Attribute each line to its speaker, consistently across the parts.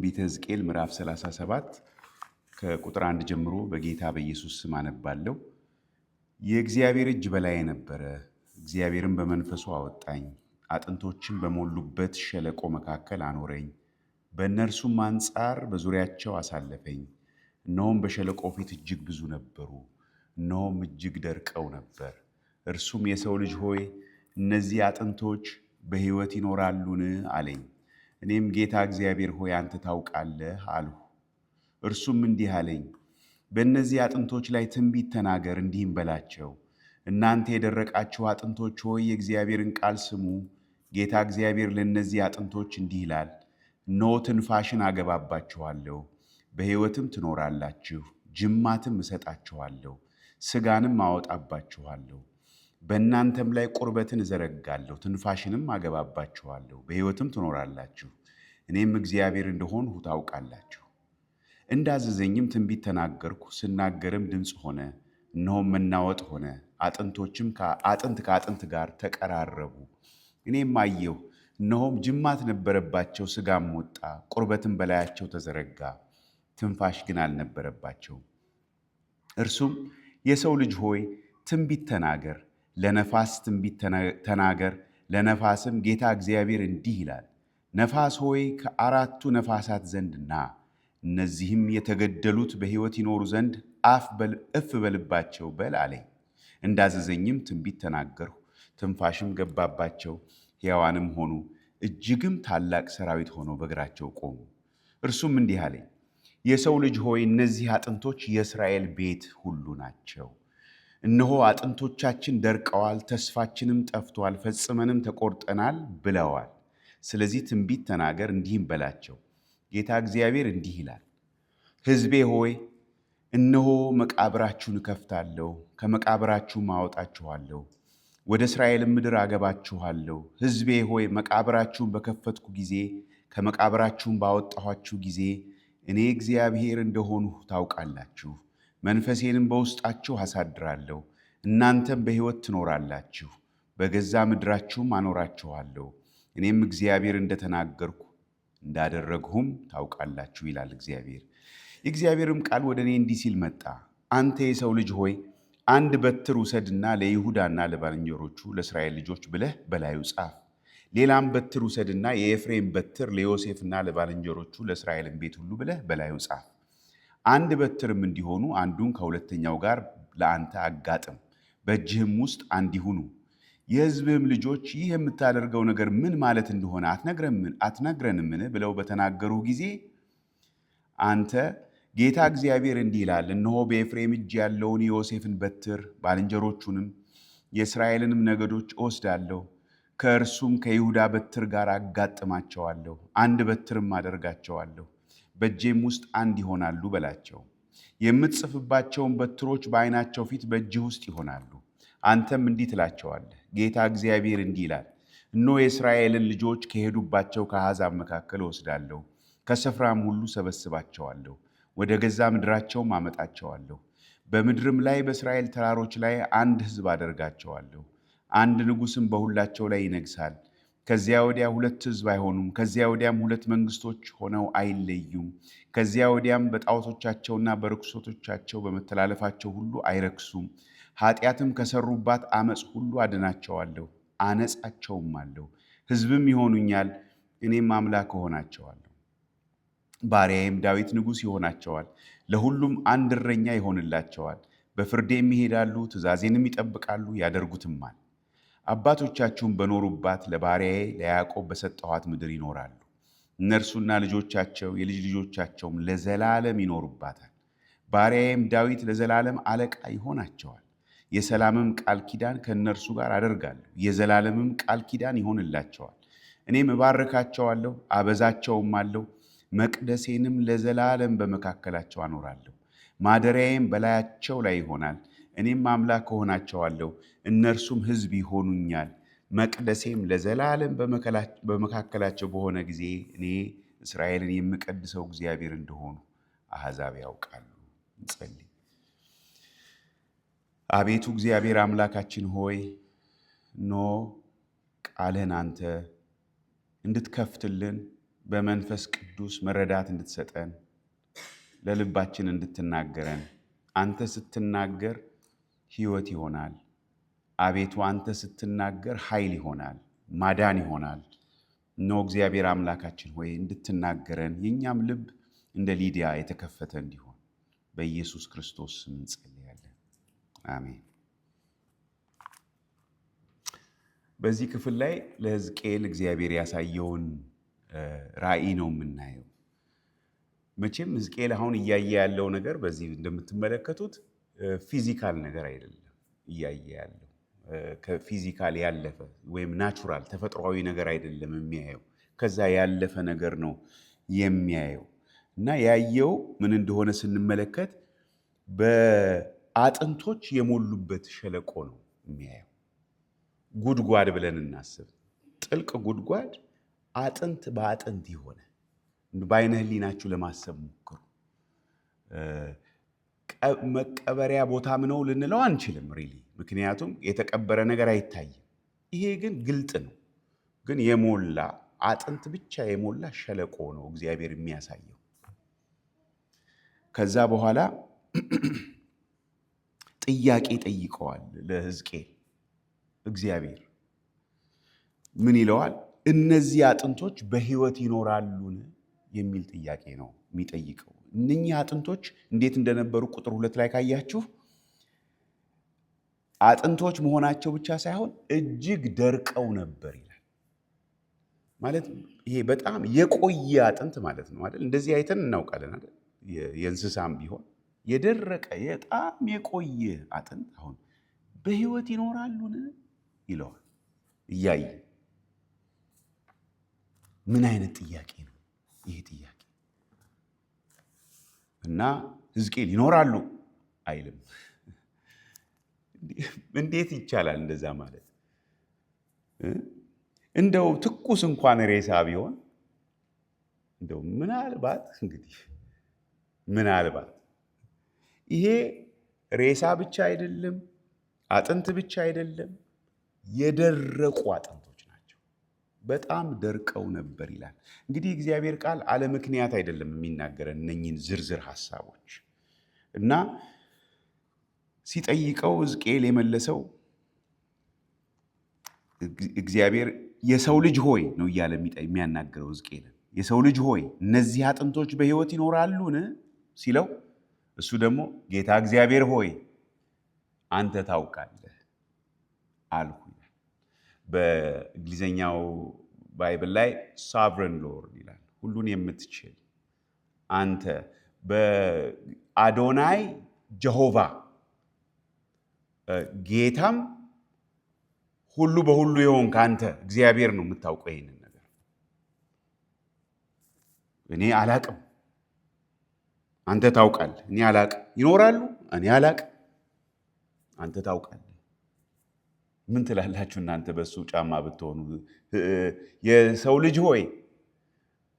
Speaker 1: ትንቢተ ሕዝቅኤል ምዕራፍ 37 ከቁጥር 1 ጀምሮ በጌታ በኢየሱስ ስም አነባለሁ። የእግዚአብሔር እጅ በላዬ ነበረ፣ እግዚአብሔርም በመንፈሱ አወጣኝ፣ አጥንቶችም በሞሉበት ሸለቆ መካከል አኖረኝ። በእነርሱም አንጻር በዙሪያቸው አሳለፈኝ። እነሆም በሸለቆ ፊት እጅግ ብዙ ነበሩ፣ እነሆም እጅግ ደርቀው ነበር። እርሱም የሰው ልጅ ሆይ እነዚህ አጥንቶች በሕይወት ይኖራሉን አለኝ። እኔም ጌታ እግዚአብሔር ሆይ አንተ ታውቃለህ አልሁ። እርሱም እንዲህ አለኝ፣ በእነዚህ አጥንቶች ላይ ትንቢት ተናገር፣ እንዲህም በላቸው፣ እናንተ የደረቃችሁ አጥንቶች ሆይ የእግዚአብሔርን ቃል ስሙ። ጌታ እግዚአብሔር ለእነዚህ አጥንቶች እንዲህ ይላል፣ እነሆ ትንፋሽን አገባባችኋለሁ፣ በሕይወትም ትኖራላችሁ፣ ጅማትም እሰጣችኋለሁ፣ ሥጋንም አወጣባችኋለሁ። በእናንተም ላይ ቁርበትን እዘረጋለሁ፣ ትንፋሽንም አገባባችኋለሁ፣ በሕይወትም ትኖራላችሁ። እኔም እግዚአብሔር እንደሆንሁ ታውቃላችሁ። እንዳዘዘኝም ትንቢት ተናገርኩ። ስናገርም ድምፅ ሆነ፣ እነሆም መናወጥ ሆነ። አጥንቶችም አጥንት ከአጥንት ጋር ተቀራረቡ። እኔም አየሁ፣ እነሆም ጅማት ነበረባቸው፣ ሥጋም ወጣ፣ ቁርበትም በላያቸው ተዘረጋ፣ ትንፋሽ ግን አልነበረባቸውም። እርሱም የሰው ልጅ ሆይ ትንቢት ተናገር፣ ለነፋስ ትንቢት ተናገር፣ ለነፋስም ጌታ እግዚአብሔር እንዲህ ይላል፣ ነፋስ ሆይ ከአራቱ ነፋሳት ዘንድ ና፣ እነዚህም የተገደሉት በሕይወት ይኖሩ ዘንድ እፍ በልባቸው በል አለኝ። እንዳዘዘኝም ትንቢት ተናገርሁ፣ ትንፋሽም ገባባቸው፣ ሕያዋንም ሆኑ፣ እጅግም ታላቅ ሰራዊት ሆነው በእግራቸው ቆሙ። እርሱም እንዲህ አለኝ፣ የሰው ልጅ ሆይ እነዚህ አጥንቶች የእስራኤል ቤት ሁሉ ናቸው። እነሆ አጥንቶቻችን ደርቀዋል፣ ተስፋችንም ጠፍቷል፣ ፈጽመንም ተቆርጠናል ብለዋል። ስለዚህ ትንቢት ተናገር፣ እንዲህም በላቸው፣ ጌታ እግዚአብሔር እንዲህ ይላል፣ ሕዝቤ ሆይ እነሆ መቃብራችሁን እከፍታለሁ፣ ከመቃብራችሁም አወጣችኋለሁ፣ ወደ እስራኤልም ምድር አገባችኋለሁ። ሕዝቤ ሆይ መቃብራችሁን በከፈትኩ ጊዜ፣ ከመቃብራችሁም ባወጣኋችሁ ጊዜ እኔ እግዚአብሔር እንደሆንሁ ታውቃላችሁ። መንፈሴንም በውስጣችሁ አሳድራለሁ፣ እናንተም በሕይወት ትኖራላችሁ፣ በገዛ ምድራችሁም አኖራችኋለሁ። እኔም እግዚአብሔር እንደተናገርኩ እንዳደረግሁም ታውቃላችሁ ይላል እግዚአብሔር። የእግዚአብሔርም ቃል ወደ እኔ እንዲህ ሲል መጣ፣ አንተ የሰው ልጅ ሆይ አንድ በትር ውሰድና ለይሁዳና ለባልንጀሮቹ ለእስራኤል ልጆች ብለህ በላዩ ጻፍ። ሌላም በትር ውሰድና የኤፍሬም በትር ለዮሴፍና ለባልንጀሮቹ ለእስራኤልም ቤት ሁሉ ብለህ በላዩ ጻፍ። አንድ በትርም እንዲሆኑ አንዱን ከሁለተኛው ጋር ለአንተ አጋጥም፣ በእጅህም ውስጥ አንድ ይሁኑ። የሕዝብህም ልጆች ይህ የምታደርገው ነገር ምን ማለት እንደሆነ አትነግረንምን ብለው በተናገሩ ጊዜ አንተ ጌታ እግዚአብሔር እንዲህ ይላል፣ እነሆ በኤፍሬም እጅ ያለውን የዮሴፍን በትር ባልንጀሮቹንም የእስራኤልንም ነገዶች እወስዳለሁ፣ ከእርሱም ከይሁዳ በትር ጋር አጋጥማቸዋለሁ፣ አንድ በትርም አደርጋቸዋለሁ፣ በእጄም ውስጥ አንድ ይሆናሉ በላቸው። የምትጽፍባቸውን በትሮች በዓይናቸው ፊት በእጅህ ውስጥ ይሆናሉ። አንተም እንዲህ ትላቸዋለህ፣ ጌታ እግዚአብሔር እንዲህ ይላል፣ እነሆ የእስራኤልን ልጆች ከሄዱባቸው ከአሕዛብ መካከል እወስዳለሁ፣ ከስፍራም ሁሉ ሰበስባቸዋለሁ፣ ወደ ገዛ ምድራቸውም አመጣቸዋለሁ። በምድርም ላይ በእስራኤል ተራሮች ላይ አንድ ሕዝብ አደርጋቸዋለሁ፣ አንድ ንጉሥም በሁላቸው ላይ ይነግሣል። ከዚያ ወዲያ ሁለት ሕዝብ አይሆኑም፣ ከዚያ ወዲያም ሁለት መንግሥቶች ሆነው አይለዩም። ከዚያ ወዲያም በጣዖቶቻቸውና በርኩሶቶቻቸው በመተላለፋቸው ሁሉ አይረክሱም። ኃጢአትም ከሰሩባት ዓመፅ ሁሉ አድናቸዋለሁ፣ አነጻቸውም አለሁ። ሕዝብም ይሆኑኛል፣ እኔም አምላክ እሆናቸዋለሁ። ባሪያዬም ዳዊት ንጉሥ ይሆናቸዋል፣ ለሁሉም አንድ እረኛ ይሆንላቸዋል። በፍርዴም ይሄዳሉ፣ ትእዛዜንም ይጠብቃሉ፣ ያደርጉትማል። አባቶቻችሁም በኖሩባት ለባሪያዬ ለያዕቆብ በሰጠኋት ምድር ይኖራሉ። እነርሱና ልጆቻቸው የልጅ ልጆቻቸውም ለዘላለም ይኖሩባታል። ባሪያዬም ዳዊት ለዘላለም አለቃ ይሆናቸዋል። የሰላምም ቃል ኪዳን ከእነርሱ ጋር አደርጋለሁ፣ የዘላለምም ቃል ኪዳን ይሆንላቸዋል። እኔም እባርካቸዋለሁ፣ አበዛቸውም አለሁ፣ መቅደሴንም ለዘላለም በመካከላቸው አኖራለሁ። ማደሪያዬም በላያቸው ላይ ይሆናል። እኔም አምላክ እሆናቸዋለሁ፣ እነርሱም ሕዝብ ይሆኑኛል። መቅደሴም ለዘላለም በመካከላቸው በሆነ ጊዜ እኔ እስራኤልን የምቀድሰው እግዚአብሔር እንደሆኑ አሕዛብ ያውቃሉ። እንጸልይ። አቤቱ እግዚአብሔር አምላካችን ሆይ ቃልህን አንተ እንድትከፍትልን በመንፈስ ቅዱስ መረዳት እንድትሰጠን፣ ለልባችን እንድትናገረን። አንተ ስትናገር ሕይወት ይሆናል። አቤቱ አንተ ስትናገር ኃይል ይሆናል፣ ማዳን ይሆናል። እነሆ እግዚአብሔር አምላካችን ሆይ እንድትናገረን፣ የእኛም ልብ እንደ ሊዲያ የተከፈተ እንዲሆን በኢየሱስ ክርስቶስ ስም እንጸልያለን። አሜን። በዚህ ክፍል ላይ ለሕዝቅኤል እግዚአብሔር ያሳየውን ራእይ ነው የምናየው። መቼም ሕዝቅኤል አሁን እያየ ያለው ነገር በዚህ እንደምትመለከቱት ፊዚካል ነገር አይደለም እያየ ያለው፣ ከፊዚካል ያለፈ ወይም ናቹራል ተፈጥሯዊ ነገር አይደለም የሚያየው፣ ከዛ ያለፈ ነገር ነው የሚያየው። እና ያየው ምን እንደሆነ ስንመለከት በአጥንቶች የሞሉበት ሸለቆ ነው የሚያየው። ጉድጓድ ብለን እናስብ። ጥልቅ ጉድጓድ አጥንት በአጥንት የሆነ በዓይነ ሕሊናችሁ ለማሰብ ሞክሩ። መቀበሪያ ቦታም ነው ልንለው አንችልም ሪሊ፣ ምክንያቱም የተቀበረ ነገር አይታይም። ይሄ ግን ግልጥ ነው። ግን የሞላ አጥንት ብቻ የሞላ ሸለቆ ነው እግዚአብሔር የሚያሳየው። ከዛ በኋላ ጥያቄ ጠይቀዋል ለሕዝቅኤል። እግዚአብሔር ምን ይለዋል? እነዚህ አጥንቶች በሕይወት ይኖራሉን የሚል ጥያቄ ነው የሚጠይቀው። እነኚህ አጥንቶች እንዴት እንደነበሩ ቁጥር 2 ላይ ካያችሁ አጥንቶች መሆናቸው ብቻ ሳይሆን እጅግ ደርቀው ነበር ይላል። ማለት ይሄ በጣም የቆየ አጥንት ማለት ነው አይደል? እንደዚህ አይተን እናውቃለን አይደል? የእንስሳም ቢሆን የደረቀ በጣም የቆየ አጥንት አሁን በሕይወት ይኖራሉን ይለዋል እያየ። ምን አይነት ጥያቄ ነው ይሄ ጥያቄ? እና ሕዝቅኤል ይኖራሉ አይልም። እንዴት ይቻላል እንደዛ ማለት? እንደው ትኩስ እንኳን ሬሳ ቢሆን እንደው ምናልባት እንግዲህ ምናልባት ይሄ ሬሳ ብቻ አይደለም፣ አጥንት ብቻ አይደለም፣ የደረቁ አጥንቶች ናቸው። በጣም ደርቀው ነበር ይላል። እንግዲህ እግዚአብሔር ቃል አለ ምክንያት አይደለም የሚናገረን እነኝህን ዝርዝር ሐሳቦች። እና ሲጠይቀው ሕዝቅኤል የመለሰው እግዚአብሔር የሰው ልጅ ሆይ ነው እያለ የሚያናግረው ሕዝቅኤልን። የሰው ልጅ ሆይ እነዚህ አጥንቶች በሕይወት ይኖራሉን ሲለው፣ እሱ ደግሞ ጌታ እግዚአብሔር ሆይ አንተ ታውቃለህ አልሁ። በእንግሊዝኛው ባይብል ላይ ሳቨረን ሎርድ ይላል፣ ሁሉን የምትችል አንተ። በአዶናይ ጀሆቫ ጌታም ሁሉ በሁሉ የሆንክ አንተ እግዚአብሔር ነው የምታውቀው ይሄንን ነገር። እኔ አላቅም፣ አንተ ታውቃለህ። እኔ አላቅም። ይኖራሉ፣ እኔ አላቅም፣ አንተ ታውቃለህ። ምን ትላላችሁ እናንተ በሱ ጫማ ብትሆኑ? የሰው ልጅ ሆይ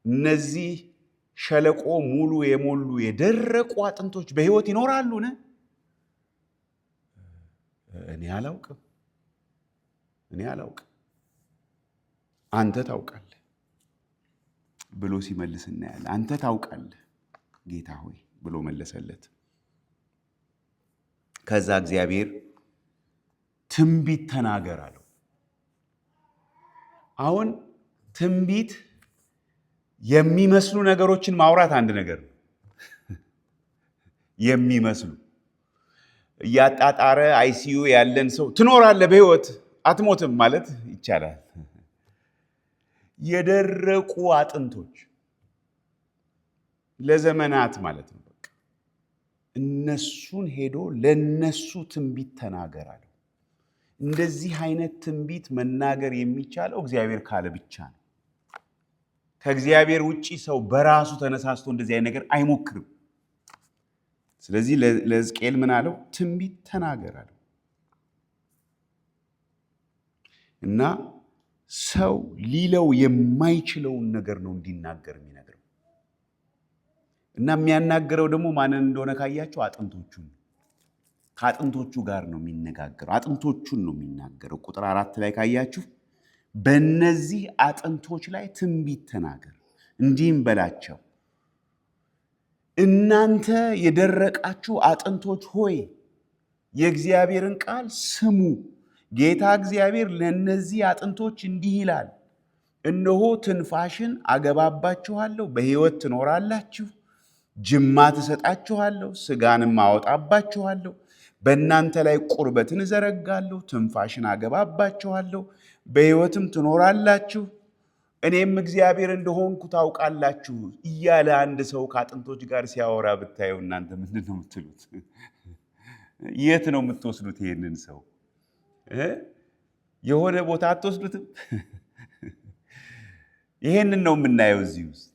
Speaker 1: እነዚህ ሸለቆ ሙሉ የሞሉ የደረቁ አጥንቶች በሕይወት ይኖራሉን? እኔ አላውቅም፣ እኔ አላውቅም፣ አንተ ታውቃለህ ብሎ ሲመልስ እናያለን። አንተ ታውቃለህ ጌታ ሆይ ብሎ መለሰለት። ከዛ እግዚአብሔር ትንቢት ተናገር አለው። አሁን ትንቢት የሚመስሉ ነገሮችን ማውራት አንድ ነገር ነው። የሚመስሉ እያጣጣረ አይሲዩ ያለን ሰው ትኖራለህ በሕይወት አትሞትም ማለት ይቻላል። የደረቁ አጥንቶች ለዘመናት ማለት ነው። በቃ እነሱን ሄዶ ለነሱ ትንቢት ተናገር አለው። እንደዚህ አይነት ትንቢት መናገር የሚቻለው እግዚአብሔር ካለ ብቻ ነው። ከእግዚአብሔር ውጪ ሰው በራሱ ተነሳስቶ እንደዚህ አይነት ነገር አይሞክርም። ስለዚህ ለሕዝቅኤል ምን አለው? ትንቢት ተናገር አለው። እና ሰው ሊለው የማይችለውን ነገር ነው እንዲናገር የሚነግረው። እና የሚያናገረው ደግሞ ማንን እንደሆነ ካያቸው አጥንቶቹን፣ ከአጥንቶቹ ጋር ነው የሚነጋገረው። አጥንቶቹን ነው የሚናገረው። ቁጥር 4 ላይ ካያችሁ በእነዚህ አጥንቶች ላይ ትንቢት ተናገር። እንዲህም በላቸው፣ እናንተ የደረቃችሁ አጥንቶች ሆይ የእግዚአብሔርን ቃል ስሙ። ጌታ እግዚአብሔር ለእነዚህ አጥንቶች እንዲህ ይላል፣ እነሆ ትንፋሽን አገባባችኋለሁ፣ በሕይወት ትኖራላችሁ። ጅማት እሰጣችኋለሁ፣ ሥጋንም አወጣባችኋለሁ። በእናንተ ላይ ቁርበትን እዘረጋለሁ፣ ትንፋሽን አገባባችኋለሁ፣ በሕይወትም ትኖራላችሁ። እኔም እግዚአብሔር እንደሆንኩ ታውቃላችሁ እያለ አንድ ሰው ከአጥንቶች ጋር ሲያወራ ብታየው እናንተ ምንድን ነው የምትሉት? የት ነው የምትወስዱት? ይሄንን ሰው የሆነ ቦታ አትወስዱትም? ይሄንን ነው የምናየው እዚህ ውስጥ።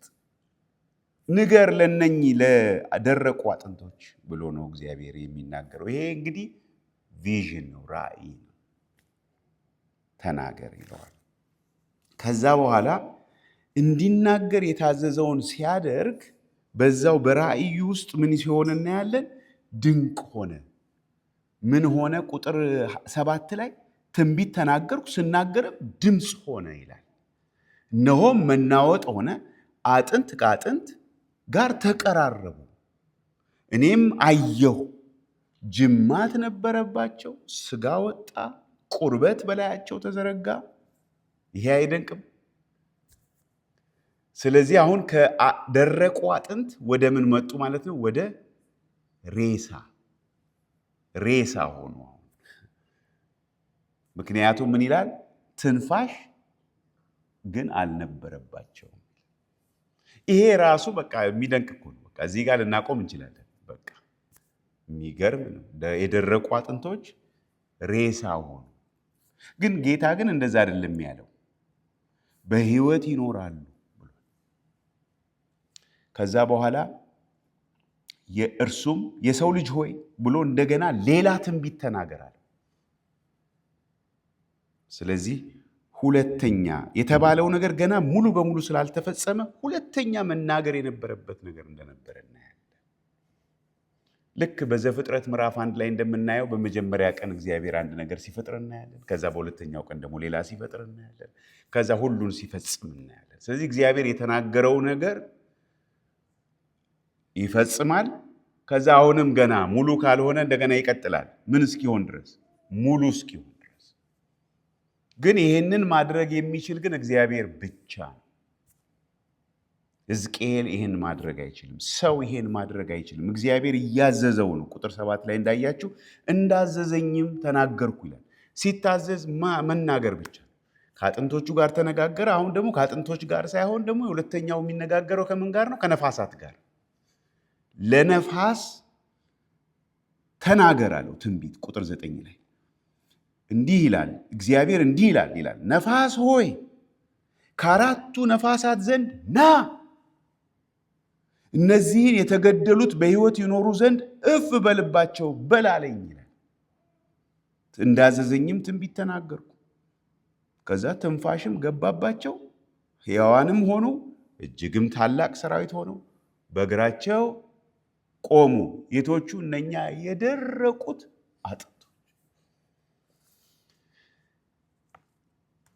Speaker 1: ንገር ለነኚህ ለደረቁ አጥንቶች ብሎ ነው እግዚአብሔር የሚናገረው። ይሄ እንግዲህ ቪዥን ነው፣ ራእይ ነው። ተናገር ይለዋል። ከዛ በኋላ እንዲናገር የታዘዘውን ሲያደርግ በዛው በራእዩ ውስጥ ምን ሲሆን እናያለን? ድንቅ ሆነ። ምን ሆነ? ቁጥር 7 ላይ ትንቢት ተናገርኩ፣ ስናገርም ድምፅ ሆነ ይላል። እነሆም መናወጥ ሆነ፣ አጥንት ከአጥንት ጋር ተቀራረቡ። እኔም አየሁ፣ ጅማት ነበረባቸው፣ ሥጋ ወጣ፣ ቁርበት በላያቸው ተዘረጋ። ይሄ አይደንቅም? ስለዚህ አሁን ከደረቁ አጥንት ወደ ምን መጡ ማለት ነው? ወደ ሬሳ ሆኑ። ምክንያቱም ምን ይላል? ትንፋሽ ግን አልነበረባቸውም። ይሄ ራሱ በቃ የሚደንቅ እኮ ነው። በቃ እዚህ ጋር ልናቆም እንችላለን። በቃ የሚገርም ነው። የደረቁ አጥንቶች ሬሳ ሆኑ። ግን ጌታ ግን እንደዛ አይደለም ያለው፣ በሕይወት ይኖራሉ ብሎ ከዛ በኋላ የእርሱም የሰው ልጅ ሆይ ብሎ እንደገና ሌላ ትንቢት ተናገራል። ስለዚህ ሁለተኛ የተባለው ነገር ገና ሙሉ በሙሉ ስላልተፈጸመ ሁለተኛ መናገር የነበረበት ነገር እንደነበረ እናያለን። ልክ በዘፍጥረት ምዕራፍ 1 ላይ እንደምናየው በመጀመሪያ ቀን እግዚአብሔር አንድ ነገር ሲፈጥር እናያለን። ከዛ በሁለተኛው ቀን ደግሞ ሌላ ሲፈጥር እናያለን። ከዛ ሁሉን ሲፈጽም እናያለን። ስለዚህ እግዚአብሔር የተናገረው ነገር ይፈጽማል። ከዛ አሁንም ገና ሙሉ ካልሆነ እንደገና ይቀጥላል። ምን እስኪሆን ድረስ? ሙሉ እስኪሆን ድረስ። ግን ይሄንን ማድረግ የሚችል ግን እግዚአብሔር ብቻ ነው። ሕዝቅኤል ይሄን ማድረግ አይችልም። ሰው ይሄን ማድረግ አይችልም። እግዚአብሔር እያዘዘው ነው። ቁጥር 7 ላይ እንዳያችሁ እንዳዘዘኝም ተናገርኩ ይላል። ሲታዘዝ መናገር ብቻ። ከአጥንቶቹ ጋር ተነጋገረ። አሁን ደግሞ ከአጥንቶች ጋር ሳይሆን ደግሞ የሁለተኛው የሚነጋገረው ከምን ጋር ነው? ከነፋሳት ጋር። ለነፋስ ተናገር አለው ትንቢት። ቁጥር 9 ላይ እንዲህ ይላል እግዚአብሔር እንዲህ ይላል ነፋስ ሆይ ከአራቱ ነፋሳት ዘንድ ና፣ እነዚህን የተገደሉት በሕይወት ይኖሩ ዘንድ እፍ በልባቸው በላለኝ ይላል። እንዳዘዘኝም ትንቢት ተናገርኩ። ከዛ ትንፋሽም ገባባቸው፣ ሕያዋንም ሆኑ፣ እጅግም ታላቅ ሰራዊት ሆነው በእግራቸው ቆሙ። የቶቹ? እነኛ የደረቁት አጥንቶች።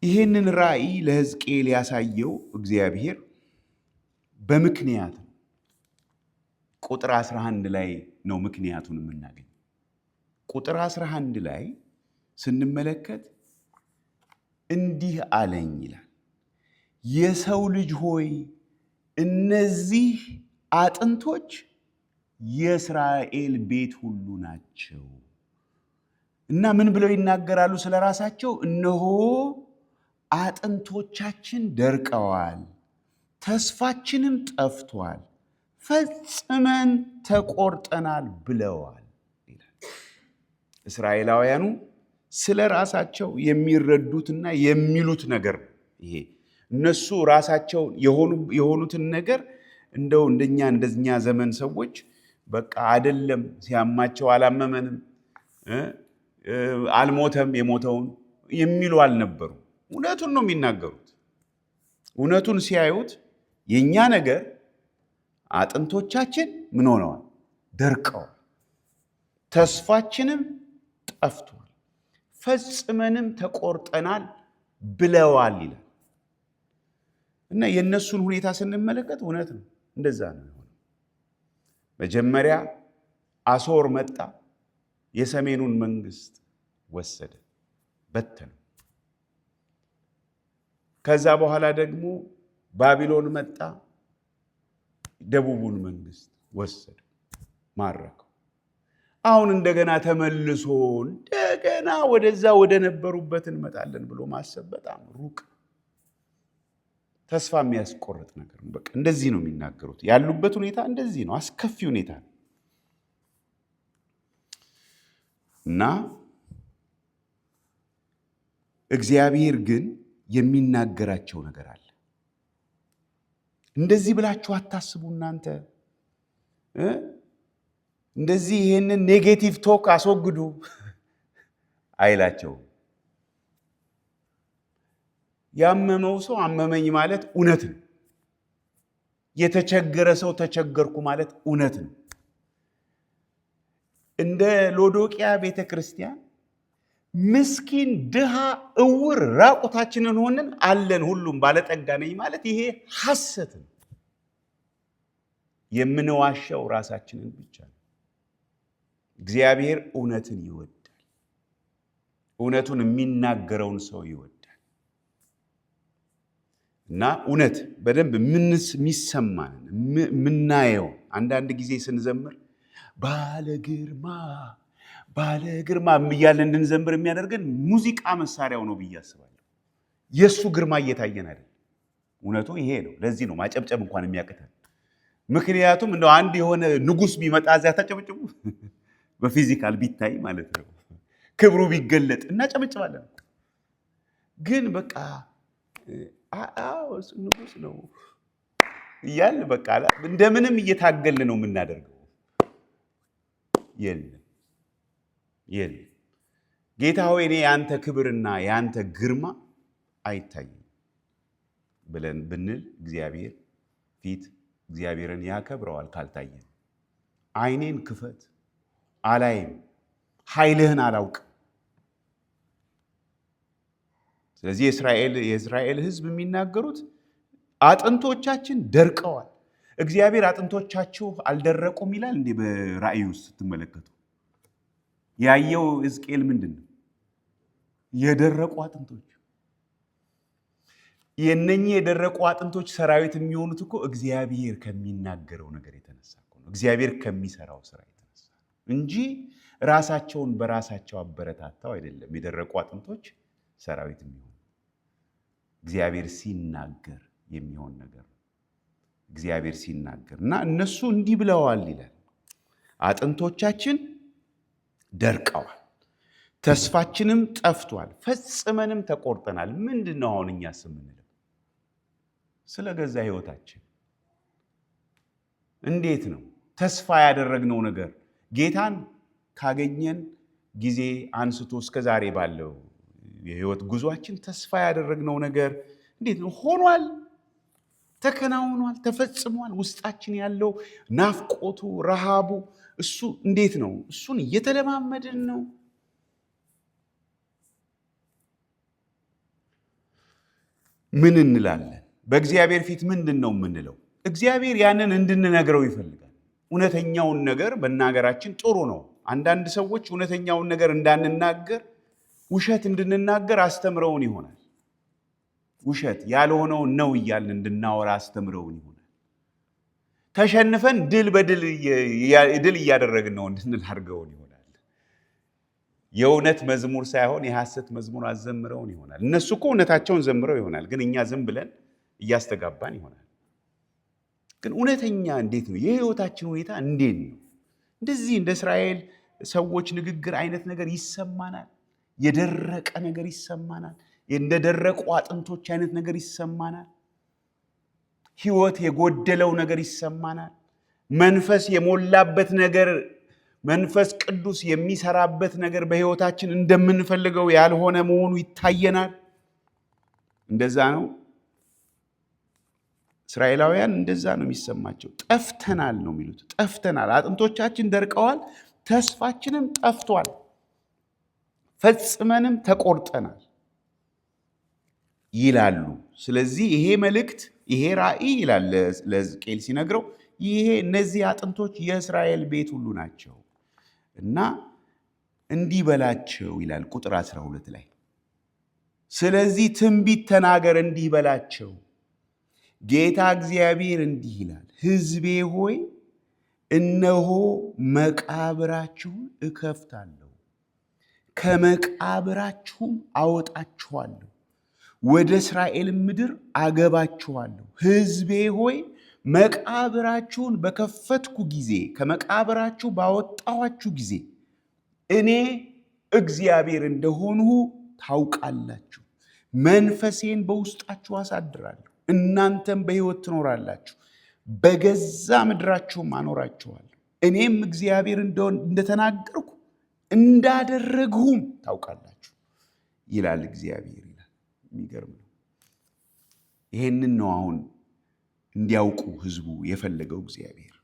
Speaker 1: ይህንን ራእይ ለሕዝቅኤል ያሳየው እግዚአብሔር በምክንያት ነው። ቁጥር 11 ላይ ነው ምክንያቱን የምናገኘው። ቁጥር 11 ላይ ስንመለከት እንዲህ አለኝ ይላል፣ የሰው ልጅ ሆይ እነዚህ አጥንቶች የእስራኤል ቤት ሁሉ ናቸው። እና ምን ብለው ይናገራሉ ስለ ራሳቸው? እነሆ አጥንቶቻችን ደርቀዋል፣ ተስፋችንም ጠፍቷል፣ ፈጽመን ተቆርጠናል ብለዋል ይላል። እስራኤላውያኑ ስለ ራሳቸው የሚረዱትና የሚሉት ነገር ይሄ እነሱ ራሳቸው የሆኑትን ነገር እንደው እንደኛ ዘመን ሰዎች በቃ አይደለም፣ ሲያማቸው አላመመንም፣ አልሞተም፣ የሞተውን የሚሉ አልነበሩ። እውነቱን ነው የሚናገሩት። እውነቱን ሲያዩት የኛ ነገር አጥንቶቻችን ምን ሆነዋል? ደርቀዋል፣ ተስፋችንም ጠፍቷል፣ ፈጽመንም ተቆርጠናል ብለዋል ይላል። እና የነሱን ሁኔታ ስንመለከት እውነት ነው፣ እንደዛ ነው። መጀመሪያ አሶር መጣ፣ የሰሜኑን መንግስት ወሰደ፣ በተነ። ከዛ በኋላ ደግሞ ባቢሎን መጣ፣ ደቡቡን መንግስት ወሰደ፣ ማረከው። አሁን እንደገና ተመልሶ እንደገና ወደዛ ወደ ነበሩበት እንመጣለን ብሎ ማሰብ በጣም ሩቅ፣ ተስፋ የሚያስቆርጥ ነገር ነው። በቃ እንደዚህ ነው የሚናገሩት። ያሉበት ሁኔታ እንደዚህ ነው፣ አስከፊ ሁኔታ ነው። እና እግዚአብሔር ግን የሚናገራቸው ነገር አለ። እንደዚህ ብላችሁ አታስቡ እናንተ፣ እንደዚህ ይሄንን ኔጌቲቭ ቶክ አስወግዱ አይላቸውም። ያመመው ሰው አመመኝ ማለት እውነት ነው። የተቸገረ ሰው ተቸገርኩ ማለት እውነት ነው። እንደ ሎዶቅያ ቤተክርስቲያን ምስኪን፣ ድሃ፣ እውር፣ ራቁታችንን ሆነን አለን ሁሉም ባለጠጋ ነኝ ማለት ይሄ ሐሰት ነው። የምንዋሻው ራሳችንን ብቻ ነው። እግዚአብሔር እውነትን ይወዳል። እውነቱን የሚናገረውን ሰው ይወዳል። እና እውነት በደንብ የሚሰማን የምናየው አንዳንድ ጊዜ ስንዘምር ባለ ግርማ ባለ ግርማ እያለን እንድንዘምር የሚያደርገን ሙዚቃ መሳሪያው ነው ብዬ አስባለሁ። የእሱ ግርማ እየታየን አይደል? እውነቱ ይሄ ነው። ለዚህ ነው ማጨብጨብ እንኳን የሚያቅተን። ምክንያቱም እንደው አንድ የሆነ ንጉሥ ቢመጣ እዚያ ታጨብጭቡ፣ በፊዚካል ቢታይ ማለት ነው፣ ክብሩ ቢገለጥ እናጨበጭባለን። ግን በቃ እሱ ንጉሥ ነው እያልን በቃ እንደምንም እየታገልን ነው የምናደርገው። የለም ጌታ ሆይ እኔ የአንተ ክብርና የአንተ ግርማ አይታይም ብለን ብንል እግዚአብሔር ፊት እግዚአብሔርን ያከብረዋል። ካልታየን ዓይኔን ክፈት አላይም፣ ኃይልህን አላውቅም። ስለዚህ የእስራኤል ሕዝብ የሚናገሩት አጥንቶቻችን ደርቀዋል። እግዚአብሔር አጥንቶቻችሁ አልደረቁም ይላል እንዴ? በራእይ ውስጥ ስትመለከቱ ያየው ሕዝቅኤል ምንድን ነው? የደረቁ አጥንቶች። የነኚህ የደረቁ አጥንቶች ሰራዊት የሚሆኑት እኮ እግዚአብሔር ከሚናገረው ነገር የተነሳ ነው፣ እግዚአብሔር ከሚሰራው ስራ የተነሳ እንጂ ራሳቸውን በራሳቸው አበረታታው አይደለም። የደረቁ አጥንቶች ሰራዊት የሚሆኑ እግዚአብሔር ሲናገር የሚሆን ነገር ነው። እግዚአብሔር ሲናገር እና እነሱ እንዲህ ብለዋል ይላል፣ አጥንቶቻችን ደርቀዋል፣ ተስፋችንም ጠፍቷል፣ ፈጽመንም ተቆርጠናል። ምንድን ነው አሁን እኛስ የምንለው? ስለ ገዛ ህይወታችን እንዴት ነው ተስፋ ያደረግነው ነገር ጌታን ካገኘን ጊዜ አንስቶ እስከ ዛሬ ባለው የህይወት ጉዟችን ተስፋ ያደረግነው ነገር እንዴት ነው? ሆኗል? ተከናውኗል? ተፈጽሟል? ውስጣችን ያለው ናፍቆቱ፣ ረሃቡ እሱ እንዴት ነው? እሱን እየተለማመድን ነው? ምን እንላለን? በእግዚአብሔር ፊት ምንድን ነው የምንለው? እግዚአብሔር ያንን እንድንነግረው ይፈልጋል። እውነተኛውን ነገር መናገራችን ጥሩ ነው። አንዳንድ ሰዎች እውነተኛውን ነገር እንዳንናገር ውሸት እንድንናገር አስተምረውን ይሆናል። ውሸት ያልሆነውን ነው እያልን እንድናወራ አስተምረውን ይሆናል። ተሸንፈን ድል እያደረግን ነው እንድንል አድርገውን ይሆናል። የእውነት መዝሙር ሳይሆን የሐሰት መዝሙር አዘምረውን ይሆናል። እነሱ እኮ እውነታቸውን ዘምረው ይሆናል፣ ግን እኛ ዝም ብለን እያስተጋባን ይሆናል። ግን እውነተኛ እንዴት ነው? የህይወታችን ሁኔታ እንዴት ነው? እንደዚህ እንደ እስራኤል ሰዎች ንግግር አይነት ነገር ይሰማናል። የደረቀ ነገር ይሰማናል። እንደደረቁ አጥንቶች አይነት ነገር ይሰማናል። ህይወት የጎደለው ነገር ይሰማናል። መንፈስ የሞላበት ነገር፣ መንፈስ ቅዱስ የሚሰራበት ነገር በህይወታችን እንደምንፈልገው ያልሆነ መሆኑ ይታየናል። እንደዛ ነው እስራኤላውያን፣ እንደዛ ነው የሚሰማቸው። ጠፍተናል ነው የሚሉት። ጠፍተናል፣ አጥንቶቻችን ደርቀዋል፣ ተስፋችንም ጠፍቷል፣ ፈጽመንም ተቆርጠናል። ይላሉ። ስለዚህ ይሄ መልእክት ይሄ ራእይ ይላል ለሕዝቅኤል ሲነግረው እነዚህ አጥንቶች የእስራኤል ቤት ሁሉ ናቸው እና እንዲህ በላቸው ይላል ቁጥር 12 ላይ። ስለዚህ ትንቢት ተናገር እንዲህ በላቸው፣ ጌታ እግዚአብሔር እንዲህ ይላል፣ ሕዝቤ ሆይ እነሆ መቃብራችሁን እከፍታለሁ፣ ከመቃብራችሁም አወጣችኋለሁ፣ ወደ እስራኤል ምድር አገባችኋለሁ። ሕዝቤ ሆይ መቃብራችሁን በከፈትኩ ጊዜ፣ ከመቃብራችሁ ባወጣኋችሁ ጊዜ እኔ እግዚአብሔር እንደሆንሁ ታውቃላችሁ። መንፈሴን በውስጣችሁ አሳድራለሁ፣ እናንተም በሕይወት ትኖራላችሁ፣ በገዛ ምድራችሁም አኖራችኋለሁ። እኔም እግዚአብሔር እንደተናገርኩ እንዳደረግሁም ታውቃላችሁ ይላል እግዚአብሔር ይላል። የሚገርም ነው። ይሄንን ነው አሁን እንዲያውቁ ህዝቡ የፈለገው እግዚአብሔር።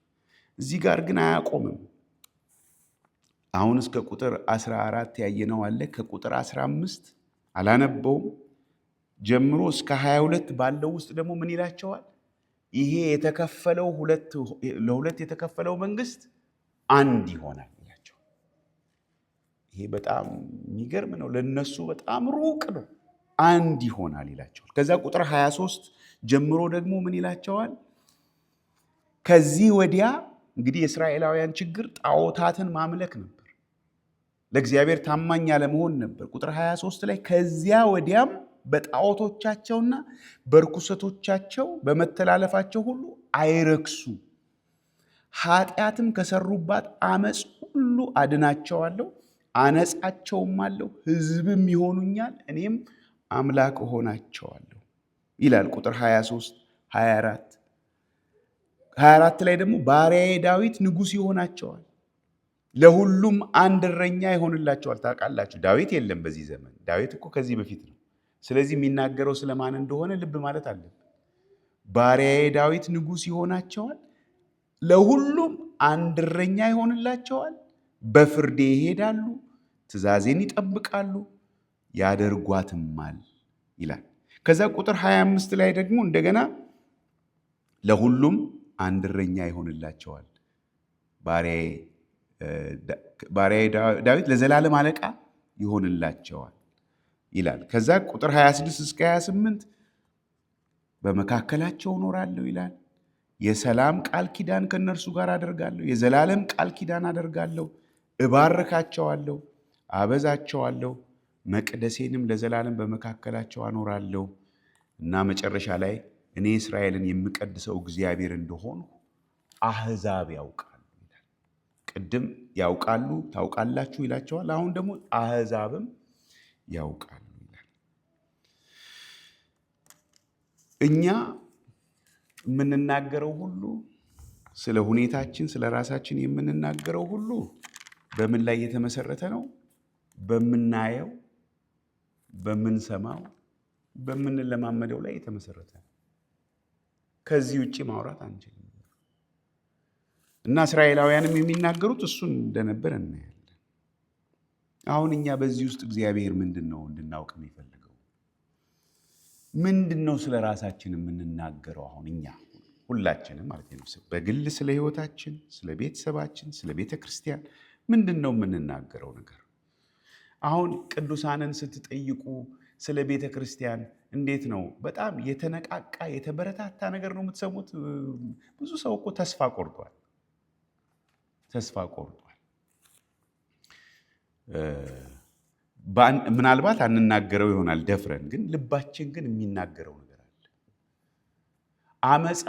Speaker 1: እዚህ ጋር ግን አያቆምም። አሁን እስከ ቁጥር 14 ያየነው አለ። ከቁጥር 15 አላነበውም ጀምሮ እስከ 22 ባለው ውስጥ ደግሞ ምን ይላቸዋል? ይሄ የተከፈለው ለሁለት የተከፈለው መንግስት አንድ ይሆናል ይላቸዋል። ይሄ በጣም የሚገርም ነው። ለነሱ በጣም ሩቅ ነው። አንድ ይሆናል ይላቸዋል። ከዛ ቁጥር 23 ጀምሮ ደግሞ ምን ይላቸዋል? ከዚህ ወዲያ እንግዲህ የእስራኤላውያን ችግር ጣዖታትን ማምለክ ነበር፣ ለእግዚአብሔር ታማኝ ያለመሆን ነበር። ቁጥር 23 ላይ ከዚያ ወዲያም በጣዖቶቻቸውና በርኩሰቶቻቸው በመተላለፋቸው ሁሉ አይረክሱ፣ ኃጢአትም ከሰሩባት አመፅ ሁሉ አድናቸዋለሁ፣ አነጻቸውም አለሁ፣ ሕዝብም ይሆኑኛል፣ እኔም አምላክ እሆናቸዋለሁ ይላል። ቁጥር 23 24 ላይ ደግሞ ባሪያዬ ዳዊት ንጉሥ ይሆናቸዋል፣ ለሁሉም አንድ እረኛ ይሆንላቸዋል። ታውቃላችሁ ዳዊት የለም በዚህ ዘመን። ዳዊት እኮ ከዚህ በፊት ነው። ስለዚህ የሚናገረው ስለማን እንደሆነ ልብ ማለት አለብን። ባሪያዬ ዳዊት ንጉሥ ይሆናቸዋል፣ ለሁሉም አንድ እረኛ ይሆንላቸዋል፣ በፍርዴ ይሄዳሉ፣ ትእዛዜን ይጠብቃሉ፣ ያደርጓትማል ይላል። ከዛ ቁጥር 25 ላይ ደግሞ እንደገና ለሁሉም አንድ እረኛ ይሆንላቸዋል፣ ባሪያዬ ዳዊት ለዘላለም አለቃ ይሆንላቸዋል ይላል። ከዛ ቁጥር 26 እስከ 28 በመካከላቸው እኖራለሁ ይላል። የሰላም ቃል ኪዳን ከእነርሱ ጋር አደርጋለሁ፣ የዘላለም ቃል ኪዳን አደርጋለሁ፣ እባርካቸዋለሁ፣ አበዛቸዋለሁ፣ መቅደሴንም ለዘላለም በመካከላቸው አኖራለሁ እና መጨረሻ ላይ እኔ እስራኤልን የምቀድሰው እግዚአብሔር እንደሆንሁ አሕዛብ ያውቃሉ ይላል። ቅድም ያውቃሉ ታውቃላችሁ ይላቸዋል። አሁን ደግሞ አሕዛብም ያውቃሉ ይላል። እኛ የምንናገረው ሁሉ ስለ ሁኔታችን፣ ስለ ራሳችን የምንናገረው ሁሉ በምን ላይ የተመሰረተ ነው? በምናየው፣ በምንሰማው፣ በምንለማመደው ላይ የተመሰረተ ነው። ከዚህ ውጭ ማውራት አንችልም። እና እስራኤላውያንም የሚናገሩት እሱን እንደነበር እናያለን። አሁን እኛ በዚህ ውስጥ እግዚአብሔር ምንድን ነው እንድናውቅ የሚፈልገው? ምንድን ነው ስለ ራሳችን የምንናገረው? አሁን እኛ ሁላችንም ማለት ነው በግል ስለ ሕይወታችን፣ ስለ ቤተሰባችን፣ ስለ ቤተ ክርስቲያን ምንድን ነው የምንናገረው ነገር? አሁን ቅዱሳንን ስትጠይቁ ስለ ቤተ ክርስቲያን እንዴት ነው? በጣም የተነቃቃ የተበረታታ ነገር ነው የምትሰሙት። ብዙ ሰው እኮ ተስፋ ቆርጧል። ምናልባት አንናገረው ይሆናል ደፍረን፣ ግን ልባችን ግን የሚናገረው ነገር አለ። አመፃ